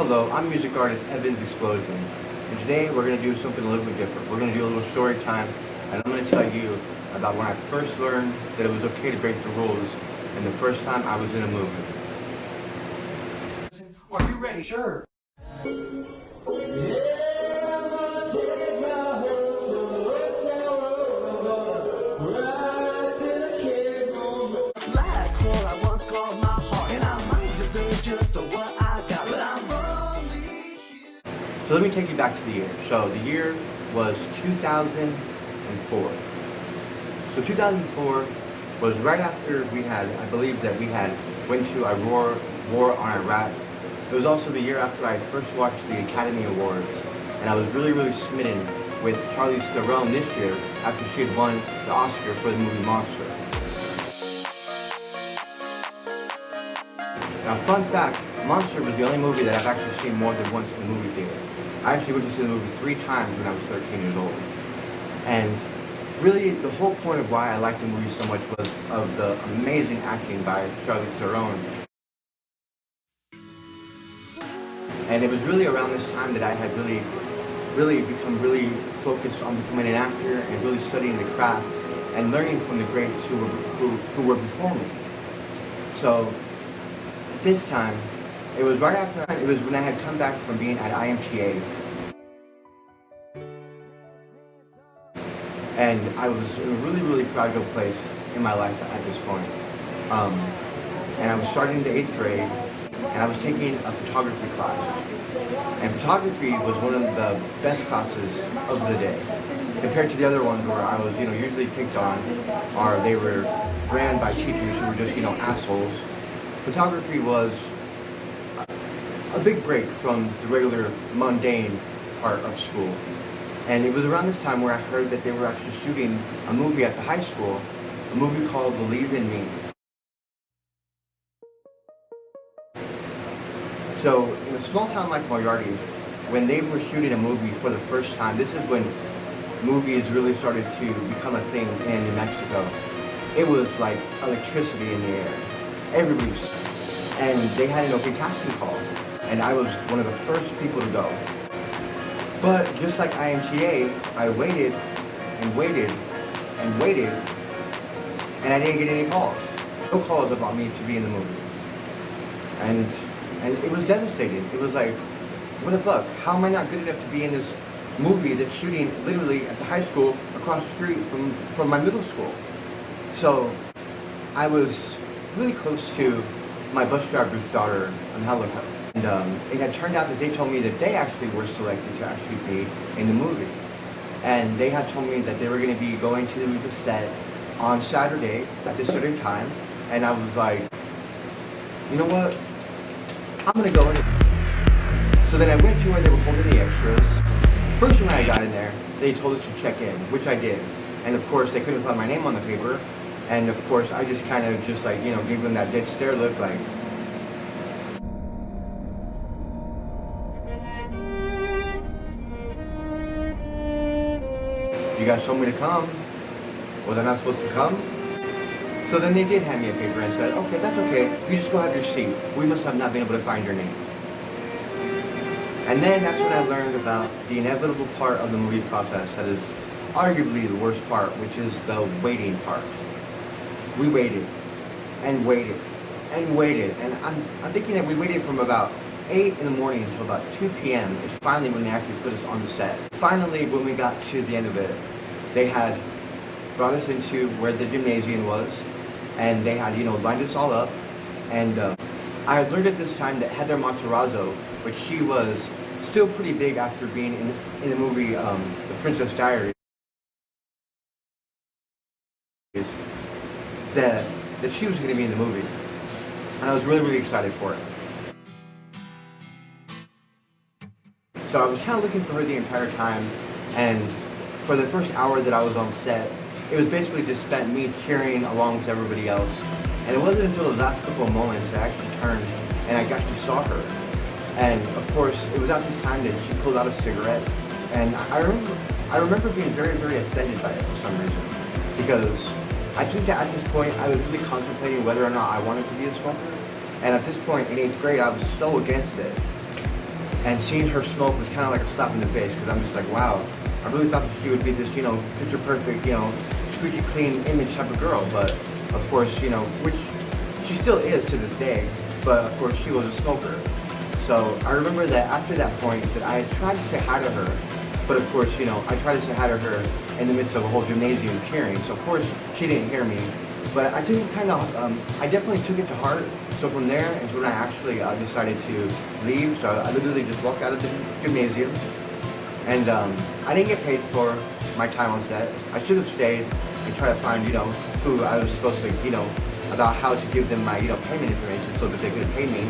Hello, I'm music artist Evan's Explosion, and today we're going to do something a little bit different. We're going to do a little story time, and I'm going to tell you about when I first learned that it was okay to break the rules, and the first time I was in a movie. Are you ready? Sure. So let me take you back to the year. So the year was 2004. So 2004 was right after we had, I believe that we had went to a war on Iraq. It was also the year after I first watched the Academy Awards, and I was really, really smitten with Charlize Theron this year after she had won the Oscar for the movie Monster. Now, fun fact, Monster was the only movie that I've actually seen more than once in the movie theater. I actually went to see the movie 3 times when I was 13 years old. And really, the whole point of why I liked the movie so much was of the amazing acting by Charlize Theron. And it was really around this time that I had really become really focused on becoming an actor and really studying the craft and learning from the greats who were before me. So this time, it was right after, it was when I had come back from being at IMTA. And I was in a really, really proud of a place in my life at this point. And I was starting the 8th grade, and I was taking a photography class. And photography was one of the best classes of the day, compared to the other ones where I was, usually picked on, or they were ran by teachers who were just, assholes. Photography was a big break from the regular mundane part of school. And it was around this time where I heard that they were actually shooting a movie at the high school, a movie called Believe in Me. So in a small town like Moriarty, when they were shooting a movie for the first time, this is when movies really started to become a thing in New Mexico. It was like electricity in the air. Everybody was, and they had an open casting call, and I was one of the first people to go. But just like IMTA, I waited and waited and waited, and I didn't get any calls. No calls about me to be in the movie. And it was devastating. It was like, what the fuck? How am I not good enough to be in this movie that's shooting literally at the high school across the street from my middle school? So I was really close to my bus driver's daughter on Helico. And it had turned out that they told me that they actually were selected to actually be in the movie. And they had told me that they were going to be going to the set on Saturday at this certain time. And I was like, you know what? I'm going to go in. So then I went to where they were holding the extras. First, when I got in there, they told us to check in, which I did. And of course, they couldn't find my name on the paper. And of course, I just kind of just like, gave them that dead stare look like, you guys told me to come. Was I not supposed to come? So then they did hand me a paper and said, okay, that's okay. You just go have your seat. We must have not been able to find your name. And then that's when I learned about the inevitable part of the movie process that is arguably the worst part, which is the waiting part. We waited and waited and waited, and I'm thinking that we waited from about 8 in the morning until about 2 p.m. is finally when they actually put us on the set. Finally, when we got to the end of it, they had brought us into where the gymnasium was, and they had, lined us all up. And I had learned at this time that Heather Monterazzo, which she was still pretty big after being in the movie The Princess Diaries, that she was going to be in the movie. And I was really, really excited for it. So I was kind of looking for her the entire time, and for the first hour that I was on set, it was basically just spent me cheering along with everybody else. And it wasn't until the last couple of moments that I actually turned and I actually saw her. And of course, it was at this time that she pulled out a cigarette, and I remember being very, very offended by it for some reason, because I think that at this point I was really contemplating whether or not I wanted to be a smoker. And at this point in 8th grade, I was so against it. And seeing her smoke was kind of like a slap in the face, because I'm just like, wow, I really thought that she would be this, picture perfect, squeaky clean image type of girl. But of course, which she still is to this day, but of course she was a smoker. So I remember that after that point that I tried to say hi to her, but of course, I tried to say hi to her in the midst of a whole gymnasium cheering. So of course she didn't hear me, but I took it I definitely took it to heart. So from there is when I actually decided to leave. So I literally just walked out of the gymnasium, and I didn't get paid for my time on set. I should have stayed and tried to find, who I was supposed to, about how to give them my, payment information so that they could pay me.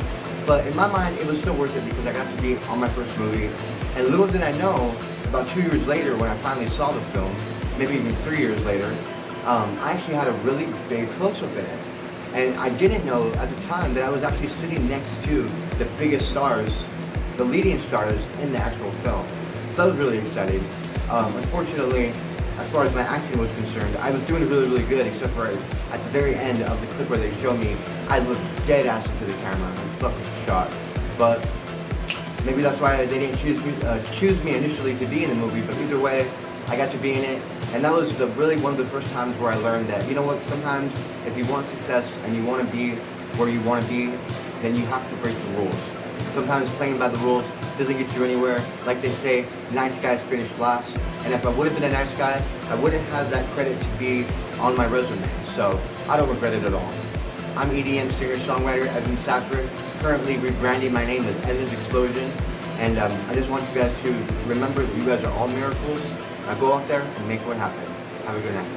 But in my mind, it was still worth it because I got to be on my first movie. And little did I know, about 2 years later when I finally saw the film, maybe even 3 years later, I actually had a really big close-up in it. And I didn't know at the time that I was actually sitting next to the biggest stars, the leading stars in the actual film. So I was really excited. Unfortunately, as far as my acting was concerned, I was doing really, really good, except for at the very end of the clip where they show me, I looked dead ass into the camera. I was fucking shocked. But maybe that's why they didn't choose me initially to be in the movie. But either way, I got to be in it. And that was really one of the first times where I learned that, sometimes if you want success and you want to be where you want to be, then you have to break the rules. Sometimes playing by the rules doesn't get you anywhere. Like they say, nice guys finish last. And if I would have been a nice guy, I wouldn't have that credit to be on my resume. So I don't regret it at all. I'm EDM singer-songwriter Evan Safford, currently rebranding my name as Evan's Explosion. And I just want you guys to remember that you guys are all miracles. Now go out there and make one happen. Have a good night.